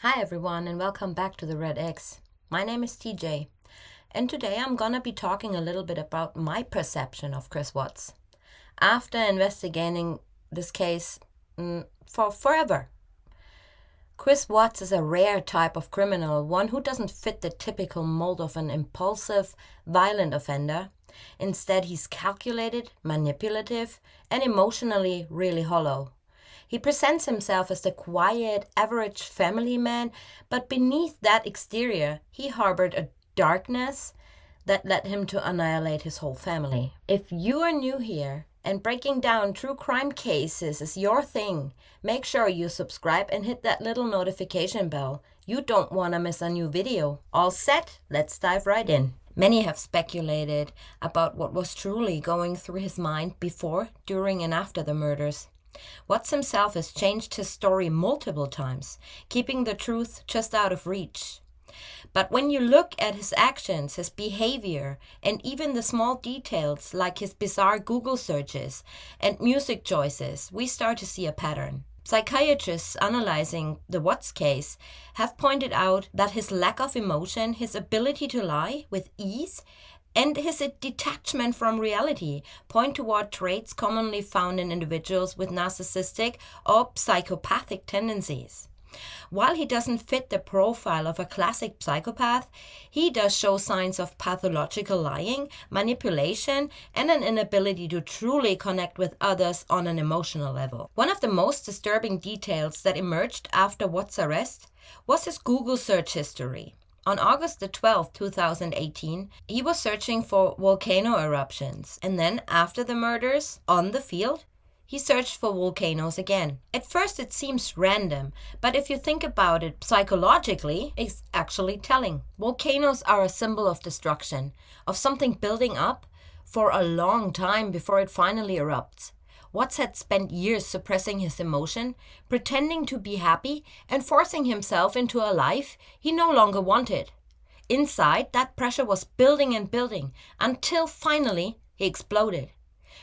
Hi everyone and welcome back to the Red X. My name is TJ and today I'm gonna be talking a little bit about my perception of Chris Watts. After investigating this case for forever. Chris Watts is a rare type of criminal, one who doesn't fit the typical mold of an impulsive, violent offender. Instead, he's calculated, manipulative, and emotionally really hollow. He presents himself as the quiet, average family man, but beneath that exterior, he harbored a darkness that led him to annihilate his whole family. If you are new here and breaking down true crime cases is your thing, make sure you subscribe and hit that little notification bell. You don't want to miss a new video. All set? Let's dive right in. Many have speculated about what was truly going through his mind before, during, and after the murders. Watts himself has changed his story multiple times, keeping the truth just out of reach. But when you look at his actions, his behavior, and even the small details like his bizarre Google searches and music choices, we start to see a pattern. Psychiatrists analyzing the Watts case have pointed out that his lack of emotion, his ability to lie with ease, and his detachment from reality point toward traits commonly found in individuals with narcissistic or psychopathic tendencies. While he doesn't fit the profile of a classic psychopath, he does show signs of pathological lying, manipulation, and an inability to truly connect with others on an emotional level. One of the most disturbing details that emerged after Watts' arrest was his Google search history. On August the 12th, 2018, he was searching for volcano eruptions, and then after the murders on the field, he searched for volcanoes again. At first it seems random, but if you think about it psychologically, it's actually telling. Volcanoes are a symbol of destruction, of something building up for a long time before it finally erupts. Watts had spent years suppressing his emotion, pretending to be happy, and forcing himself into a life he no longer wanted. Inside, that pressure was building and building, until finally he exploded.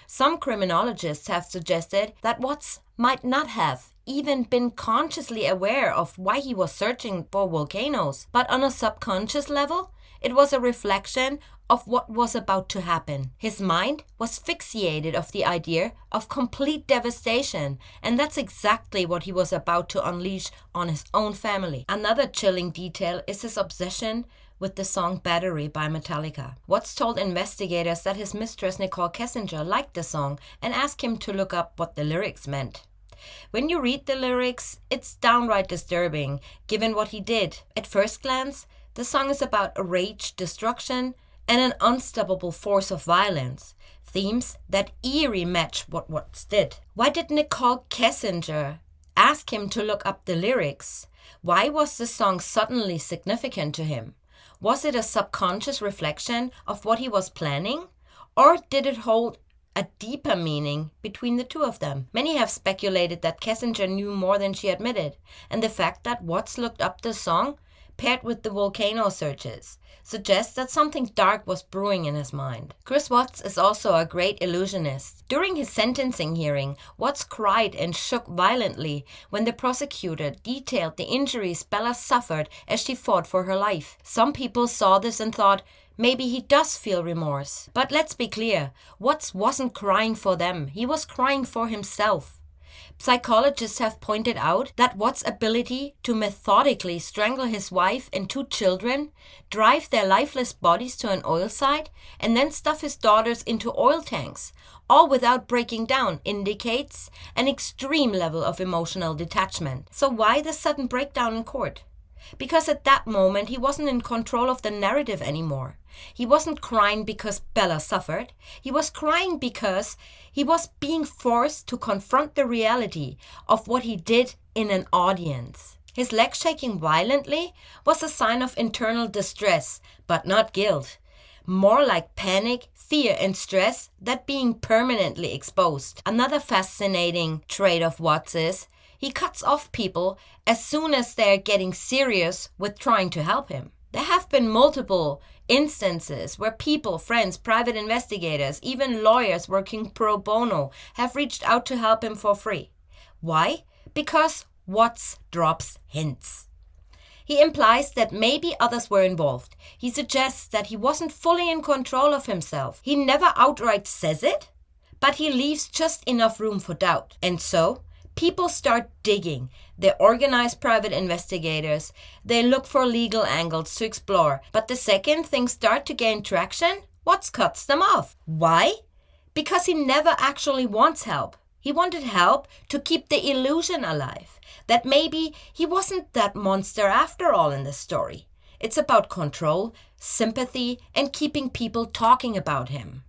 Some criminologists have suggested that Watts might not have even been consciously aware of why he was searching for volcanoes, but on a subconscious level, it was a reflection of what was about to happen. His mind was fixated of the idea of complete devastation, and that's exactly what he was about to unleash on his own family. Another chilling detail is his obsession with the song Battery by Metallica. Watts told investigators that his mistress Nicole Kessinger liked the song and asked him to look up what the lyrics meant. When you read the lyrics, it's downright disturbing, given what he did. At first glance, the song is about rage, destruction, and an unstoppable force of violence, themes that eerie match what Watts did. Why did Nicole Kessinger ask him to look up the lyrics? Why was the song suddenly significant to him? Was it a subconscious reflection of what he was planning? Or did it hold a deeper meaning between the two of them? Many have speculated that Kessinger knew more than she admitted, and the fact that Watts looked up the song, paired with the volcano searches, suggests that something dark was brewing in his mind. Chris Watts is also a great illusionist. During his sentencing hearing, Watts cried and shook violently when the prosecutor detailed the injuries Bella suffered as she fought for her life. Some people saw this and thought, maybe he does feel remorse. But let's be clear, Watts wasn't crying for them, he was crying for himself. Psychologists have pointed out that Watts' ability to methodically strangle his wife and 2 children, drive their lifeless bodies to an oil site, and then stuff his daughters into oil tanks, all without breaking down, indicates an extreme level of emotional detachment. So why the sudden breakdown in court? Because at that moment he wasn't in control of the narrative anymore. He wasn't crying because Bella suffered. He was crying because he was being forced to confront the reality of what he did in an audience. His legs shaking violently was a sign of internal distress, but not guilt. More like panic, fear, and stress that being permanently exposed. Another fascinating trait of Watts is he cuts off people as soon as they're getting serious with trying to help him. There have been multiple instances where people, friends, private investigators, even lawyers working pro bono have reached out to help him for free. Why? Because Watts drops hints. He implies that maybe others were involved. He suggests that he wasn't fully in control of himself. He never outright says it, but he leaves just enough room for doubt. And so, people start digging. They organize private investigators. They look for legal angles to explore. But the second things start to gain traction, what cuts them off? Why? Because he never actually wants help. He wanted help to keep the illusion alive, that maybe he wasn't that monster after all in the story. It's about control, sympathy, and keeping people talking about him.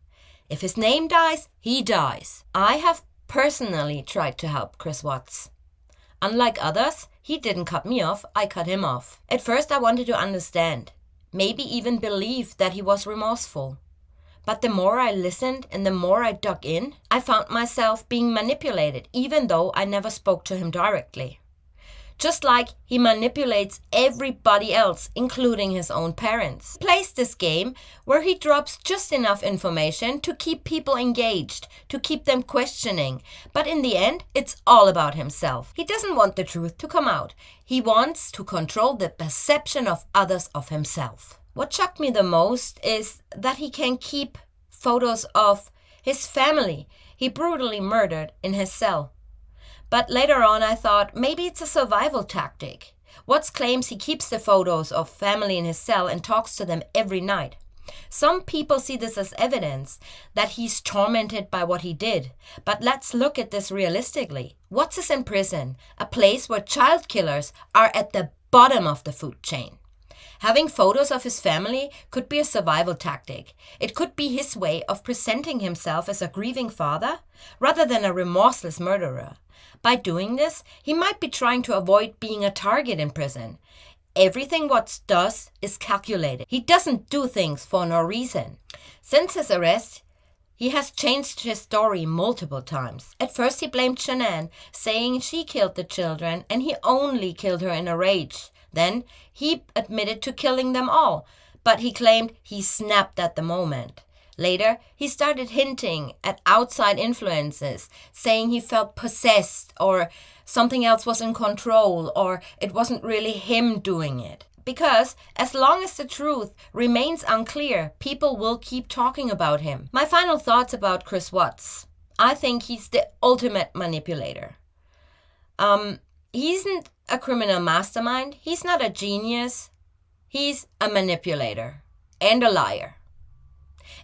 If his name dies, he dies. I have personally tried to help Chris Watts. Unlike others, he didn't cut me off, I cut him off. At first I wanted to understand, maybe even believe that he was remorseful. But the more I listened and the more I dug in, I found myself being manipulated, even though I never spoke to him directly. Just like he manipulates everybody else, including his own parents. He plays this game where he drops just enough information to keep people engaged, to keep them questioning. But in the end, it's all about himself. He doesn't want the truth to come out. He wants to control the perception of others of himself. What shocked me the most is that he can keep photos of his family he brutally murdered in his cell. But later on I thought maybe it's a survival tactic. Watts claims he keeps the photos of family in his cell and talks to them every night. Some people see this as evidence that he's tormented by what he did. But let's look at this realistically. Watts is in prison, a place where child killers are at the bottom of the food chain. Having photos of his family could be a survival tactic. It could be his way of presenting himself as a grieving father rather than a remorseless murderer. By doing this, he might be trying to avoid being a target in prison. Everything Watts does is calculated. He doesn't do things for no reason. Since his arrest, he has changed his story multiple times. At first he blamed Shanann, saying she killed the children and he only killed her in a rage. Then he admitted to killing them all, but he claimed he snapped at the moment. Later, he started hinting at outside influences, saying he felt possessed or something else was in control or it wasn't really him doing it. Because as long as the truth remains unclear, people will keep talking about him. My final thoughts about Chris Watts. I think he's the ultimate manipulator. He isn't a criminal mastermind. He's not a genius. He's a manipulator and a liar.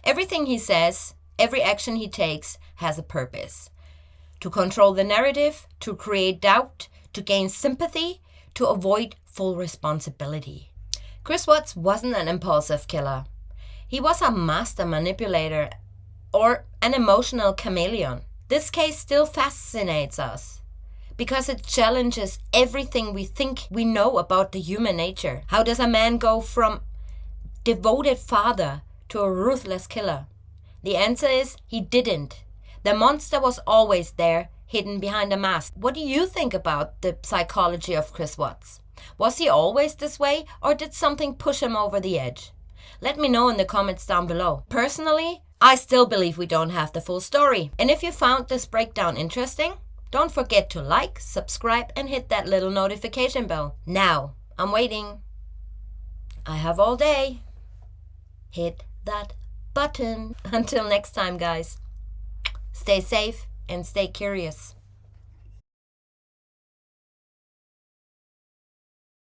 Everything he says, every action he takes has a purpose. To control the narrative, to create doubt, to gain sympathy, to avoid full responsibility. Chris Watts wasn't an impulsive killer. He was a master manipulator or an emotional chameleon. This case still fascinates us because it challenges everything we think we know about the human nature. How does a man go from devoted father to a ruthless killer? The answer is he didn't. The monster was always there, hidden behind a mask. What do you think about the psychology of Chris Watts? Was he always this way, or did something push him over the edge? Let me know in the comments down below. Personally, I still believe we don't have the full story. And if you found this breakdown interesting, don't forget to like, subscribe, and hit that little notification bell. Now, I'm waiting. I have all day. Hit that button. Until next time, guys. Stay safe and stay curious.